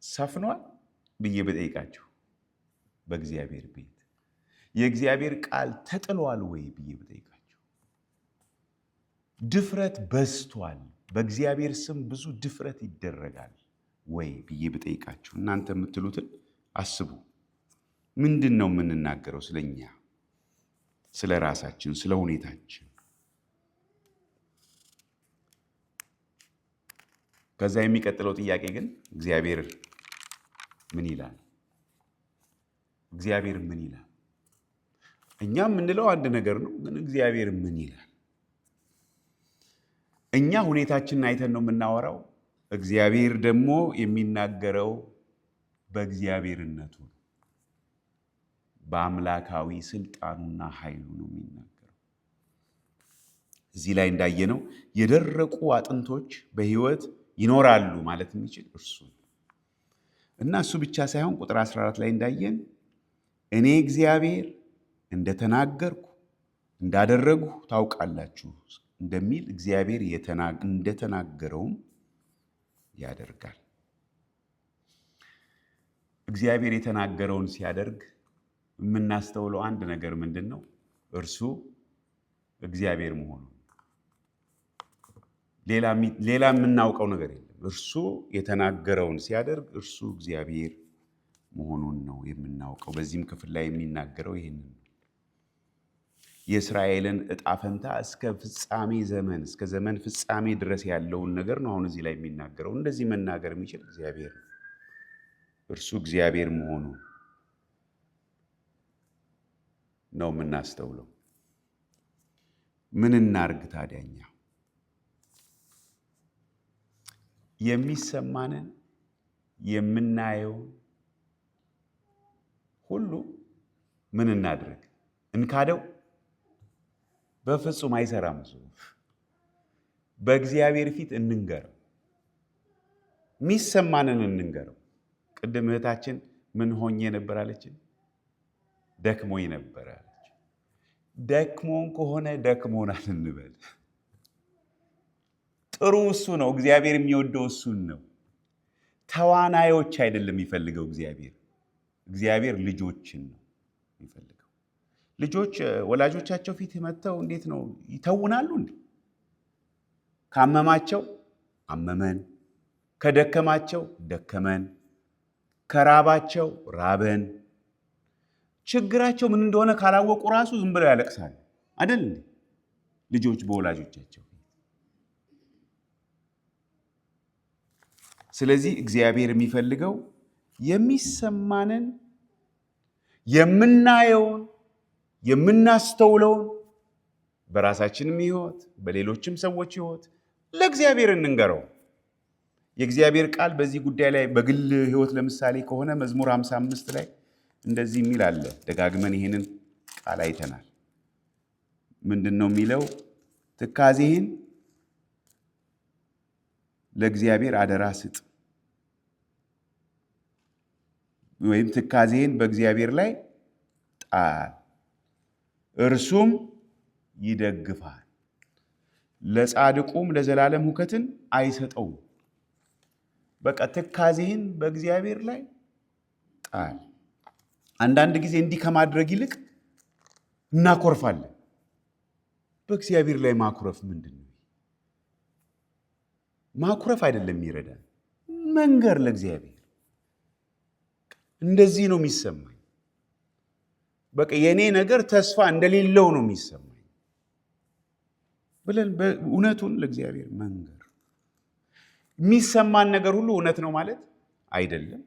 Speaker 1: ሰፍኗል ብዬ በጠይቃችሁ በእግዚአብሔር ቤት የእግዚአብሔር ቃል ተጥሏል ወይ ብዬ በጠይቃችሁ፣ ድፍረት በዝቷል፣ በእግዚአብሔር ስም ብዙ ድፍረት ይደረጋል ወይ ብዬ በጠይቃችሁ፣ እናንተ የምትሉትን አስቡ። ምንድን ነው የምንናገረው? ስለኛ፣ ስለ ራሳችን፣ ስለ ሁኔታችን። ከዛ የሚቀጥለው ጥያቄ ግን እግዚአብሔር ምን ይላል? እግዚአብሔር ምን ይላል? እኛ የምንለው አንድ ነገር ነው፣ ግን እግዚአብሔር ምን ይላል? እኛ ሁኔታችንን አይተን ነው የምናወራው። እግዚአብሔር ደግሞ የሚናገረው በእግዚአብሔርነቱ በአምላካዊ ስልጣኑና ኃይሉ ነው የሚናገረው። እዚህ ላይ እንዳየነው የደረቁ አጥንቶች በሕይወት ይኖራሉ ማለት የሚችል እርሱ እና እሱ ብቻ ሳይሆን ቁጥር 14 ላይ እንዳየን እኔ እግዚአብሔር እንደተናገርኩ እንዳደረግሁ ታውቃላችሁ እንደሚል እግዚአብሔር እንደተናገረውም ያደርጋል። እግዚአብሔር የተናገረውን ሲያደርግ የምናስተውለው አንድ ነገር ምንድን ነው? እርሱ እግዚአብሔር መሆኑ። ሌላ የምናውቀው ነገር የለም። እርሱ የተናገረውን ሲያደርግ እርሱ እግዚአብሔር መሆኑን ነው የምናውቀው። በዚህም ክፍል ላይ የሚናገረው ይህንን ነው። የእስራኤልን ዕጣ ፈንታ እስከ ፍጻሜ ዘመን እስከ ዘመን ፍጻሜ ድረስ ያለውን ነገር ነው አሁን እዚህ ላይ የሚናገረው። እንደዚህ መናገር የሚችል እግዚአብሔር ነው። እርሱ እግዚአብሔር መሆኑ ነው የምናስተውለው። ምን እናርግ ታዲያ? እኛ የሚሰማንን የምናየውን ሁሉ ምን እናድርግ? እንካደው? በፍጹም አይሰራም። በእግዚአብሔር ፊት እንንገረው። የሚሰማንን እንንገረው። ቅድም እህታችን ምን ሆኜ ነበር አለችን? ደክሞኝ ነበር አለች። ደክሞን ከሆነ ደክሞናል እንበል። ጥሩ እሱ ነው። እግዚአብሔር የሚወደው እሱን ነው። ተዋናዮች አይደለም የሚፈልገው እግዚአብሔር ልጆችን ነው የሚፈልገው። ልጆች ወላጆቻቸው ፊት መጥተው እንዴት ነው ይተውናሉ እንዴ? ካመማቸው አመመን፣ ከደከማቸው ደከመን፣ ከራባቸው ራበን። ችግራቸው ምን እንደሆነ ካላወቁ ራሱ ዝም ብለው ያለቅሳሉ አይደል እንዴ? ልጆች በወላጆቻቸው። ስለዚህ እግዚአብሔር የሚፈልገው የሚሰማንን የምናየውን የምናስተውለውን በራሳችንም ሕይወት በሌሎችም ሰዎች ሕይወት ለእግዚአብሔር እንንገረው። የእግዚአብሔር ቃል በዚህ ጉዳይ ላይ በግል ሕይወት ለምሳሌ ከሆነ መዝሙር 55 ላይ እንደዚህ የሚል አለ። ደጋግመን ይሄንን ቃል አይተናል። ምንድን ነው የሚለው? ትካዜህን ለእግዚአብሔር አደራ ስጥ፣ ወይም ትካዜህን በእግዚአብሔር ላይ ጣል፣ እርሱም ይደግፋል፣ ለጻድቁም ለዘላለም ሁከትን አይሰጠውም። በቃ ትካዜህን በእግዚአብሔር ላይ ጣል። አንዳንድ ጊዜ እንዲህ ከማድረግ ይልቅ እናኮርፋለን። በእግዚአብሔር ላይ ማኩረፍ ምንድን ነው? ማኩረፍ አይደለም የሚረዳን፣ መንገር ለእግዚአብሔር። እንደዚህ ነው የሚሰማኝ፣ በቃ የኔ ነገር ተስፋ እንደሌለው ነው የሚሰማኝ ብለን እውነቱን ለእግዚአብሔር መንገር። የሚሰማን ነገር ሁሉ እውነት ነው ማለት አይደለም፣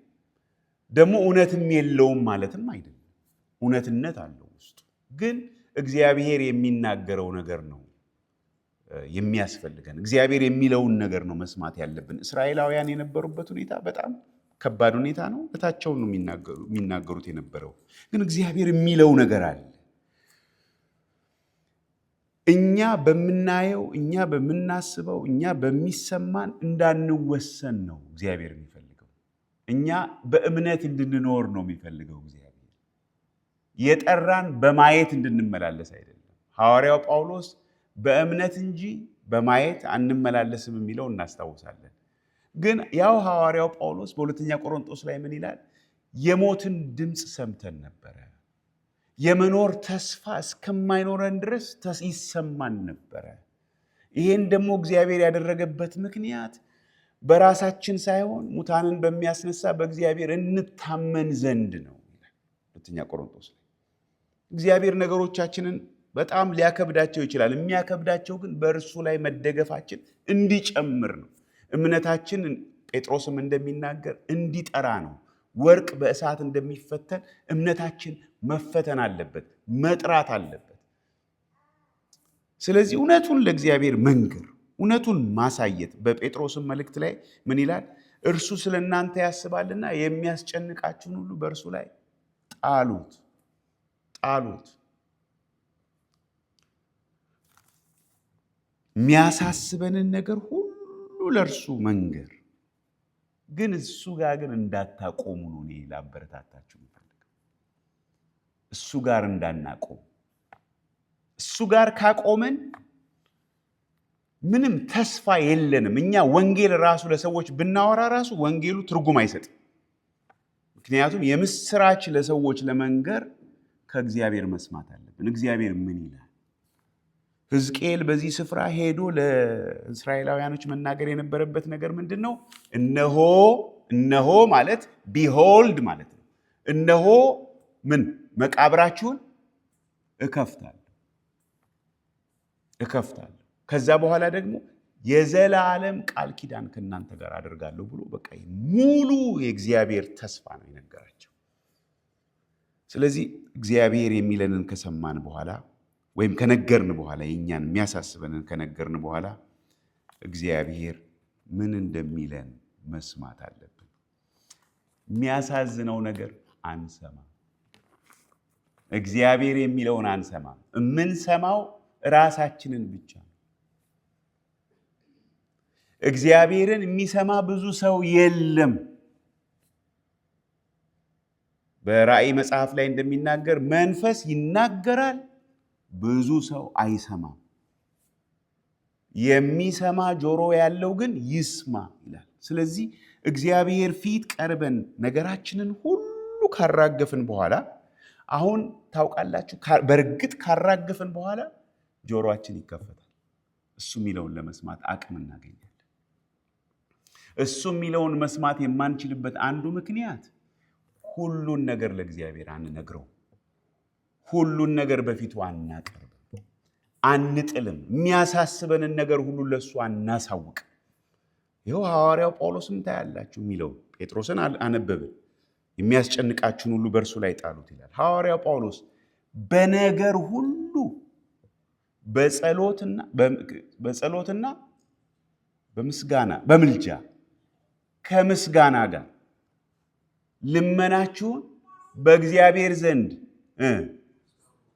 Speaker 1: ደግሞ እውነትም የለውም ማለትም አይደለም። እውነትነት አለው ውስጡ፣ ግን እግዚአብሔር የሚናገረው ነገር ነው የሚያስፈልገን። እግዚአብሔር የሚለውን ነገር ነው መስማት ያለብን። እስራኤላውያን የነበሩበት ሁኔታ በጣም ከባድ ሁኔታ ነው። እታቸውን ነው የሚናገሩት የነበረው፣ ግን እግዚአብሔር የሚለው ነገር አለ። እኛ በምናየው፣ እኛ በምናስበው፣ እኛ በሚሰማን እንዳንወሰን ነው እግዚአብሔር የሚፈልገው። እኛ በእምነት እንድንኖር ነው የሚፈልገው እግዚአብሔር። የጠራን በማየት እንድንመላለስ አይደለም። ሐዋርያው ጳውሎስ በእምነት እንጂ በማየት አንመላለስም የሚለው እናስታውሳለን። ግን ያው ሐዋርያው ጳውሎስ በሁለተኛ ቆሮንቶስ ላይ ምን ይላል? የሞትን ድምፅ ሰምተን ነበረ፣ የመኖር ተስፋ እስከማይኖረን ድረስ ይሰማን ነበረ። ይሄን ደግሞ እግዚአብሔር ያደረገበት ምክንያት በራሳችን ሳይሆን ሙታንን በሚያስነሳ በእግዚአብሔር እንታመን ዘንድ ነው። ሁለተኛ ቆሮንቶስ ላይ እግዚአብሔር ነገሮቻችንን በጣም ሊያከብዳቸው ይችላል። የሚያከብዳቸው ግን በእርሱ ላይ መደገፋችን እንዲጨምር ነው። እምነታችን ጴጥሮስም እንደሚናገር እንዲጠራ ነው። ወርቅ በእሳት እንደሚፈተን እምነታችን መፈተን አለበት፣ መጥራት አለበት። ስለዚህ እውነቱን ለእግዚአብሔር መንገር፣ እውነቱን ማሳየት። በጴጥሮስም መልእክት ላይ ምን ይላል? እርሱ ስለ እናንተ ያስባልና የሚያስጨንቃችሁን ሁሉ በእርሱ ላይ ጣሉት። የሚያሳስበንን ነገር ሁሉ ለእርሱ መንገር። ግን እሱ ጋር ግን እንዳታቆሙ ነው እኔ ላበረታታችሁ የምፈልገው። እሱ ጋር እንዳናቆም። እሱ ጋር ካቆመን ምንም ተስፋ የለንም። እኛ ወንጌል ራሱ ለሰዎች ብናወራ ራሱ ወንጌሉ ትርጉም አይሰጥም። ምክንያቱም የምስራች ለሰዎች ለመንገር ከእግዚአብሔር መስማት አለብን። እግዚአብሔር ምን ይላል? ሕዝቅኤል በዚህ ስፍራ ሄዶ ለእስራኤላውያኖች መናገር የነበረበት ነገር ምንድን ነው? እነሆ ማለት ቢሆልድ ማለት ነው። እነሆ ምን? መቃብራችሁን እከፍታለሁ። ከዛ በኋላ ደግሞ የዘላለም ቃል ኪዳን ከእናንተ ጋር አደርጋለሁ ብሎ በቃ ሙሉ የእግዚአብሔር ተስፋ ነው የነገራቸው። ስለዚህ እግዚአብሔር የሚለንን ከሰማን በኋላ ወይም ከነገርን በኋላ የእኛን የሚያሳስበንን ከነገርን በኋላ እግዚአብሔር ምን እንደሚለን መስማት አለብን። የሚያሳዝነው ነገር አንሰማም። እግዚአብሔር የሚለውን አንሰማም። የምንሰማው ራሳችንን ብቻ ነው። እግዚአብሔርን የሚሰማ ብዙ ሰው የለም። በራእይ መጽሐፍ ላይ እንደሚናገር መንፈስ ይናገራል፣ ብዙ ሰው አይሰማም። የሚሰማ ጆሮ ያለው ግን ይስማ ይላል። ስለዚህ እግዚአብሔር ፊት ቀርበን ነገራችንን ሁሉ ካራገፍን በኋላ አሁን ታውቃላችሁ፣ በእርግጥ ካራገፍን በኋላ ጆሮአችን ይከፈታል። እሱ የሚለውን ለመስማት አቅም እናገኛለን። እሱ የሚለውን መስማት የማንችልበት አንዱ ምክንያት ሁሉን ነገር ለእግዚአብሔር አንነግረው፣ ሁሉን ነገር በፊቱ አናቀርብም፣ አንጥልም። የሚያሳስበንን ነገር ሁሉ ለእሱ አናሳውቅ። ይኸው ሐዋርያው ጳውሎስም ታያላችሁ የሚለው ጴጥሮስን አነበብን። የሚያስጨንቃችሁን ሁሉ በእርሱ ላይ ጣሉት ይላል ሐዋርያው ጳውሎስ። በነገር ሁሉ በጸሎትና በምስጋና በምልጃ ከምስጋና ጋር ልመናችሁን በእግዚአብሔር ዘንድ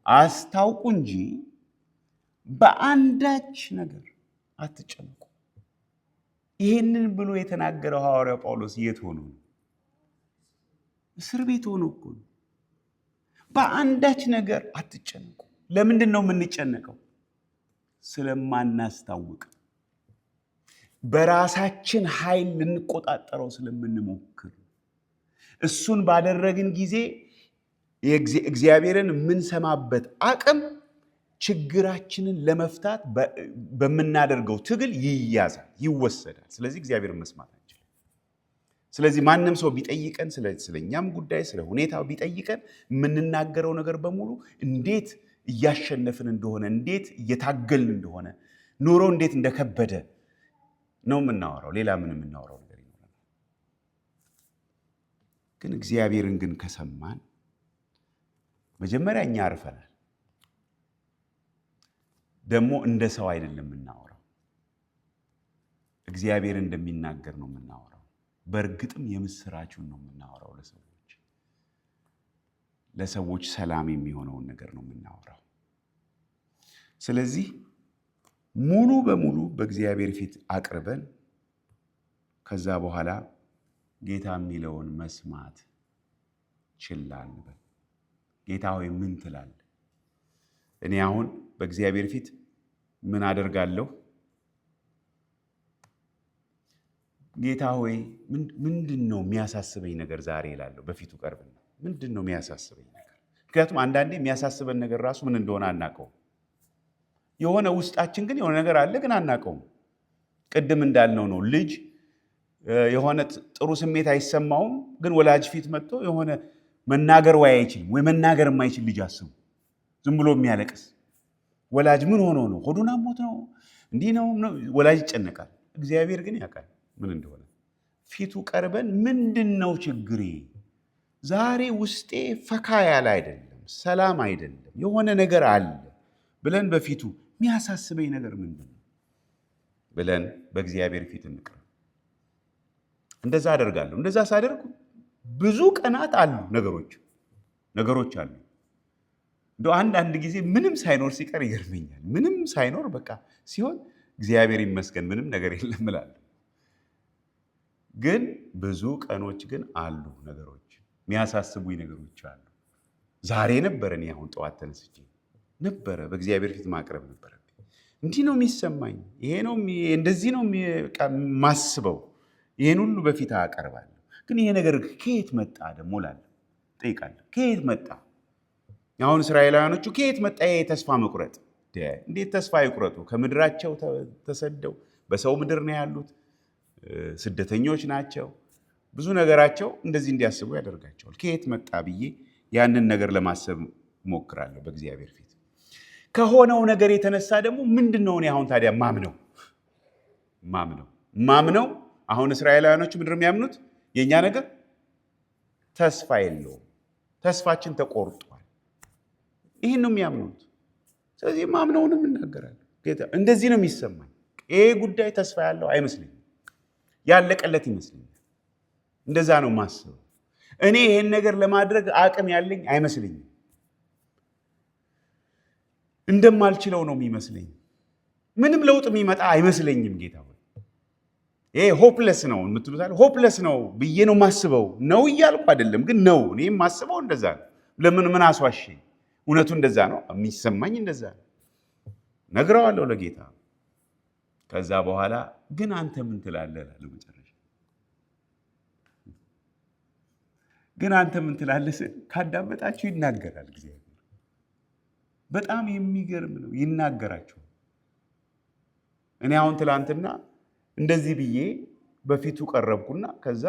Speaker 1: አስታውቁ እንጂ በአንዳች ነገር አትጨነቁ። ይሄንን ብሎ የተናገረው ሐዋርያው ጳውሎስ የት ሆኖ ነው? እስር ቤት ሆኖ እኮ ነው። በአንዳች ነገር አትጨነቁ። ለምንድን ነው የምንጨነቀው? ስለማናስታውቅ፣ በራሳችን ኃይል ልንቆጣጠረው ስለምንሞክር። እሱን ባደረግን ጊዜ እግዚአብሔርን የምንሰማበት አቅም ችግራችንን ለመፍታት በምናደርገው ትግል ይያዛል፣ ይወሰዳል። ስለዚህ እግዚአብሔርን መስማት አንችልም። ስለዚህ ማንም ሰው ቢጠይቀን ስለኛም ጉዳይ ስለ ሁኔታው ቢጠይቀን የምንናገረው ነገር በሙሉ እንዴት እያሸነፍን እንደሆነ፣ እንዴት እየታገልን እንደሆነ፣ ኑሮ እንዴት እንደከበደ ነው የምናወራው። ሌላ ምን የምናወራው ነገር ይኖራል? ግን እግዚአብሔርን ግን ከሰማን መጀመሪያ እኛ አርፈናል። ደግሞ እንደ ሰው አይደለም የምናወራው፣ እግዚአብሔር እንደሚናገር ነው የምናወራው። በእርግጥም የምስራቹን ነው የምናወራው። ለሰዎች ሰላም የሚሆነውን ነገር ነው የምናወራው። ስለዚህ ሙሉ በሙሉ በእግዚአብሔር ፊት አቅርበን ከዛ በኋላ ጌታ የሚለውን መስማት ችላ እንበል። ጌታ ሆይ ምን ትላለህ? እኔ አሁን በእግዚአብሔር ፊት ምን አደርጋለሁ? ጌታ ሆይ ምንድን ነው የሚያሳስበኝ ነገር ዛሬ እላለሁ። በፊቱ ቀርብና ምንድን ነው የሚያሳስበኝ ነገር? ምክንያቱም አንዳንዴ የሚያሳስበን ነገር ራሱ ምን እንደሆነ አናውቀውም። የሆነ ውስጣችን ግን የሆነ ነገር አለ፣ ግን አናውቀውም። ቅድም እንዳልነው ነው። ልጅ የሆነ ጥሩ ስሜት አይሰማውም፣ ግን ወላጅ ፊት መጥቶ የሆነ መናገር ወይ አይችልም ወይ መናገር የማይችል ልጅ አስቡ። ዝም ብሎ የሚያለቅስ ወላጅ ምን ሆኖ ነው? ሆዱን አሞት ነው? እንዲህ ነው? ወላጅ ይጨነቃል። እግዚአብሔር ግን ያውቃል ምን እንደሆነ። ፊቱ ቀርበን ምንድን ነው ችግሬ? ዛሬ ውስጤ ፈካ ያለ አይደለም፣ ሰላም አይደለም፣ የሆነ ነገር አለ ብለን በፊቱ የሚያሳስበኝ ነገር ምንድን ነው? ብለን በእግዚአብሔር ፊት እንቅረብ። እንደዛ አደርጋለሁ። እንደዛ ሳደርግ ብዙ ቀናት አሉ ነገሮች አሉ። እንደው አንዳንድ ጊዜ ምንም ሳይኖር ሲቀር ይገርመኛል። ምንም ሳይኖር በቃ ሲሆን እግዚአብሔር ይመስገን ምንም ነገር የለም እላለሁ። ግን ብዙ ቀኖች ግን አሉ ነገሮች፣ የሚያሳስቡኝ ነገሮች አሉ። ዛሬ ነበረ እኔ አሁን ጠዋት ተነስቼ ነበረ በእግዚአብሔር ፊት ማቅረብ ነበረ። እንዲህ ነው የሚሰማኝ፣ ይሄ ነው እንደዚህ ነው ማስበው፣ ይሄን ሁሉ በፊት አቀርባለሁ። ግን ይሄ ነገር ከየት መጣ ደግሞ እላለሁ፣ እጠይቃለሁ። ከየት መጣ? አሁን እስራኤላውያኖቹ ከየት መጣ ይሄ ተስፋ መቁረጥ? እንዴት ተስፋ ይቁረጡ? ከምድራቸው ተሰደው በሰው ምድር ነው ያሉት፣ ስደተኞች ናቸው። ብዙ ነገራቸው እንደዚህ እንዲያስቡ ያደርጋቸዋል። ከየት መጣ ብዬ ያንን ነገር ለማሰብ ሞክራለሁ በእግዚአብሔር ፊት። ከሆነው ነገር የተነሳ ደግሞ ምንድን ነው እኔ አሁን ታዲያ ማምነው አሁን እስራኤላውያኖቹ ምድር የሚያምኑት የእኛ ነገር ተስፋ የለውም፣ ተስፋችን ተቆርጧል። ይህን ነው የሚያምኑት። ስለዚህ ማምነውንም እናገራለሁ። እንደዚህ ነው የሚሰማኝ። ይሄ ጉዳይ ተስፋ ያለው አይመስለኝም፣ ያለቀለት ይመስለኛል። እንደዛ ነው የማስበው። እኔ ይሄን ነገር ለማድረግ አቅም ያለኝ አይመስለኝም። እንደማልችለው ነው የሚመስለኝ። ምንም ለውጥ የሚመጣ አይመስለኝም። ጌታ ሆይ ይሄ ሆፕለስ ነው የምትሉት፣ ሆፕለስ ነው ብዬ ነው የማስበው። ነው እያልኩ አይደለም፣ ግን ነው እኔ የማስበው እንደዛ ነው። ምን አስዋሸኝ? እውነቱ እንደዛ ነው የሚሰማኝ፣ እንደዛ ነው። ነግረዋለሁ ለጌታ። ከዛ በኋላ ግን አንተ ምን ትላለህ? ለመጨረሻ ግን አንተ ምን ትላለህ ስል ካዳመጣችሁ ይናገራል እግዚአብሔር። በጣም የሚገርም ነው፣ ይናገራቸዋል። እኔ አሁን ትላንትና እንደዚህ ብዬ በፊቱ ቀረብኩና ከዛ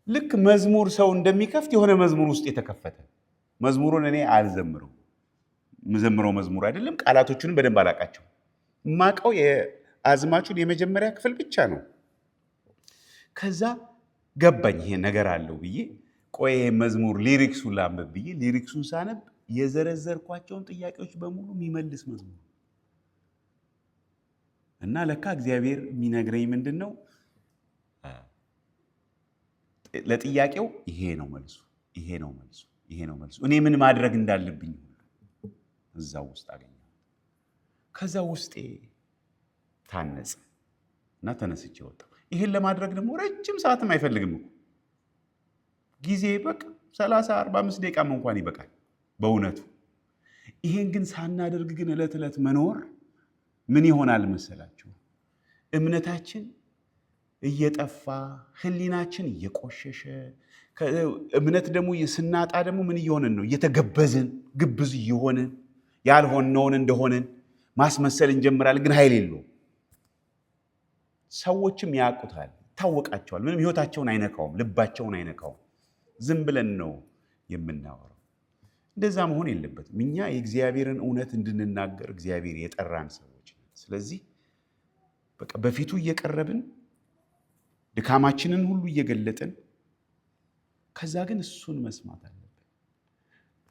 Speaker 1: ልክ መዝሙር ሰው እንደሚከፍት የሆነ መዝሙር ውስጥ የተከፈተ መዝሙሩን እኔ አልዘምረው፣ የምዘምረው መዝሙር አይደለም። ቃላቶቹንም በደንብ አላቃቸው። የማውቀው የአዝማቹን የመጀመሪያ ክፍል ብቻ ነው። ከዛ ገባኝ ይሄ ነገር አለው ብዬ ቆይ መዝሙር ሊሪክሱን ላንብብ ብዬ ሊሪክሱን ሳነብ የዘረዘርኳቸውን ጥያቄዎች በሙሉ የሚመልስ መዝሙር እና ለካ እግዚአብሔር የሚነግረኝ ምንድን ነው? ለጥያቄው ይሄ ነው መልሱ፣ ይሄ ነው መልሱ፣ ይሄ ነው መልሱ። እኔ ምን ማድረግ እንዳለብኝ እዛው ውስጥ አገኘሁ። ከዛ ውስጤ ታነጸ እና ተነስቼ ወጣሁ። ይህን ለማድረግ ደግሞ ረጅም ሰዓትም አይፈልግም እኮ ጊዜ በቃ 30-45 ደቂቃም እንኳን ይበቃል በእውነቱ። ይሄን ግን ሳናደርግ ግን ዕለት ዕለት መኖር ምን ይሆናል መሰላችሁ? እምነታችን እየጠፋ ህሊናችን እየቆሸሸ፣ እምነት ደግሞ ስናጣ ደግሞ ምን እየሆንን ነው? እየተገበዝን፣ ግብዝ እየሆንን ያልሆነውን እንደሆንን ማስመሰል እንጀምራለን። ግን ኃይል የለውም። ሰዎችም ያውቁታል፣ ይታወቃቸዋል። ምንም ህይወታቸውን አይነካውም፣ ልባቸውን አይነካውም። ዝም ብለን ነው የምናወራው። እንደዛ መሆን የለበትም። እኛ የእግዚአብሔርን እውነት እንድንናገር እግዚአብሔር የጠራን ሰዎች። ስለዚህ በቃ በፊቱ እየቀረብን ድካማችንን ሁሉ እየገለጥን፣ ከዛ ግን እሱን መስማት አለብን።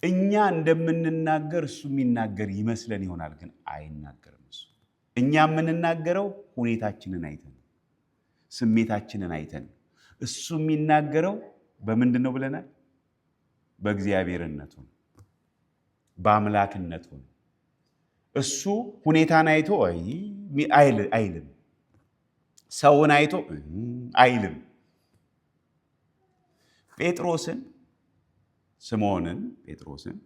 Speaker 1: እኛ እንደምንናገር እሱ የሚናገር ይመስለን ይሆናል፣ ግን አይናገርም እሱ። እኛ የምንናገረው ሁኔታችንን አይተን፣ ስሜታችንን አይተን፣ እሱ የሚናገረው በምንድን ነው ብለናል? በእግዚአብሔርነቱ፣ በአምላክነቱ። እሱ ሁኔታን አይቶ አይልም፣ ሰውን አይቶ አይልም። ስምዖንን ጴጥሮስን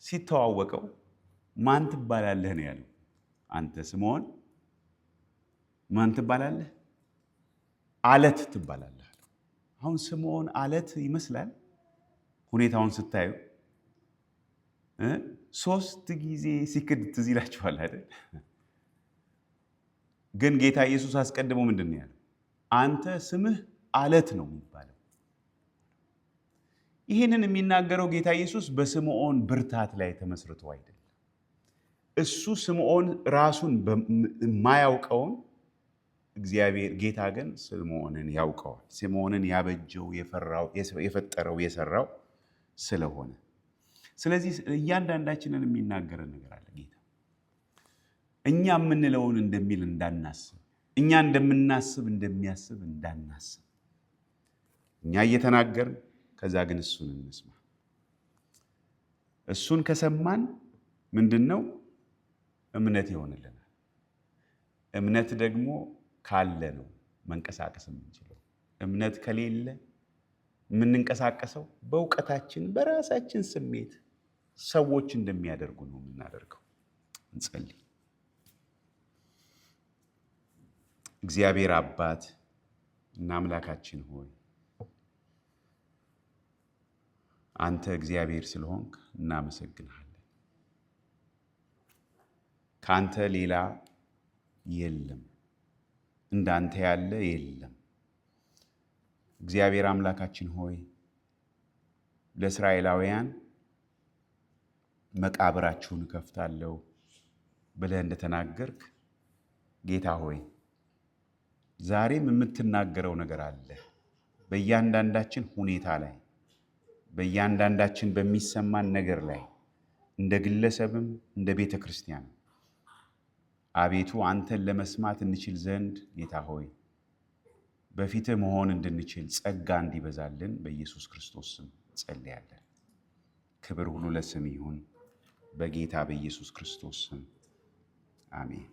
Speaker 1: ሲተዋወቀው ማን ትባላለህ ነው ያለው። አንተ ስምዖን ማን ትባላለህ? አለት ትባላለህ። አሁን ስምዖን አለት ይመስላል ሁኔታውን ስታዩ። 3 ጊዜ ሲክድ ትዝ ይላችኋል አይደል? ግን ጌታ ኢየሱስ አስቀድሞ ምንድን ነው ያለው? አንተ ስምህ አለት ነው የሚባለው። ይህንን የሚናገረው ጌታ ኢየሱስ በስምዖን ብርታት ላይ ተመስርቶ አይደለም። እሱ ስምዖን ራሱን የማያውቀውን እግዚአብሔር ጌታ ግን ስምዖንን ያውቀዋል። ስምዖንን ያበጀው፣ የፈጠረው፣ የሰራው ስለሆነ ስለዚህ እያንዳንዳችንን የሚናገረን ነገር አለ ጌታ። እኛ የምንለውን እንደሚል እንዳናስብ፣ እኛ እንደምናስብ እንደሚያስብ እንዳናስብ። እኛ እየተናገርን ከዛ ግን እሱን እንስማ። እሱን ከሰማን ምንድነው? እምነት ይሆንልናል። እምነት ደግሞ ካለ ነው መንቀሳቀስ የምንችለው። እምነት ከሌለ የምንንቀሳቀሰው በእውቀታችን በራሳችን ስሜት ሰዎች እንደሚያደርጉ ነው የምናደርገው። እንጸልይ። እግዚአብሔር አባት እና አምላካችን ሆይ አንተ እግዚአብሔር ስለሆንክ እናመሰግንሃለን። ከአንተ ሌላ የለም፣ እንዳንተ ያለ የለም። እግዚአብሔር አምላካችን ሆይ ለእስራኤላውያን መቃብራችሁን እከፍታለሁ ብለህ እንደተናገርክ ጌታ ሆይ ዛሬም የምትናገረው ነገር አለ። በእያንዳንዳችን ሁኔታ ላይ፣ በእያንዳንዳችን በሚሰማን ነገር ላይ እንደ ግለሰብም እንደ ቤተ ክርስቲያን አቤቱ አንተን ለመስማት እንችል ዘንድ ጌታ ሆይ በፊትህ መሆን እንድንችል ጸጋ እንዲበዛልን በኢየሱስ ክርስቶስ ስም ጸልያለን። ክብር ሁሉ ለስም ይሁን፣ በጌታ በኢየሱስ ክርስቶስ ስም አሜን።